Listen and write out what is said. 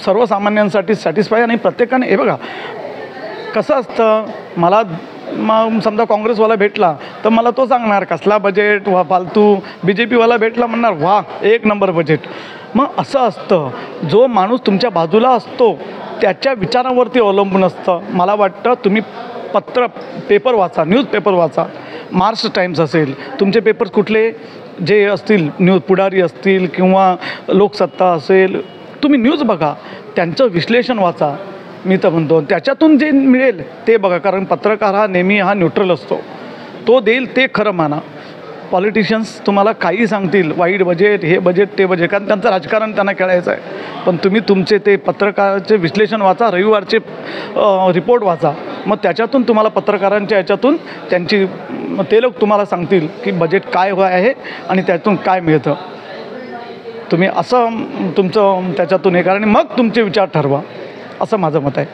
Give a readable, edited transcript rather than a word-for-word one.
सर्वसामान्यांसाठी सॅटिस्फाय. आणि प्रत्येकाने हे बघा कसं असतं, मला समजा काँग्रेसवाला भेटला तर मला तो सांगणार कसला बजेट वा फालतू, BJPवाला भेटला म्हणणार वा एक नंबर बजेट. मग असं असतं, जो माणूस तुमच्या बाजूला असतो त्याच्या विचारांवरती अवलंबून असतं. मला वाटतं तुम्ही पेपर वाचा, न्यूजपेपर वाचा. महाराष्ट्र टाइम्स असेल, तुमचे पेपर्स कुठले जे असतील, न्यूज पुढारी असतील किंवा लोकसत्ता असेल, तुम्ही न्यूज बघा, त्यांचं विश्लेषण वाचा. मी तर म्हणतो त्याच्यातून जे मिळेल ते बघा, कारण पत्रकार हा नेहमी न्यूट्रल असतो, तो देईल ते खरं माना. पॉलिटिशियन्स तुम्हाला काही सांगतील, वाईट बजेट, हे बजेट, ते बजेट, कारण त्यांचं राजकारण त्यांना खेळायचं आहे. पण तुम्ही तुमचे ते पत्रकाराचे विश्लेषण वाचा, रविवारचे रिपोर्ट वाचा. मग त्याच्यातून तुम्हाला पत्रकारांच्या याच्यातून ते लोक तुम्हाला सांगतील की बजेट काय आहे आणि त्यातून काय मिळतं. तुम्ही असं तुमचं त्याच्यातून हे करा आणि मग तुमचे विचार ठरवा, असं माझं मत आहे.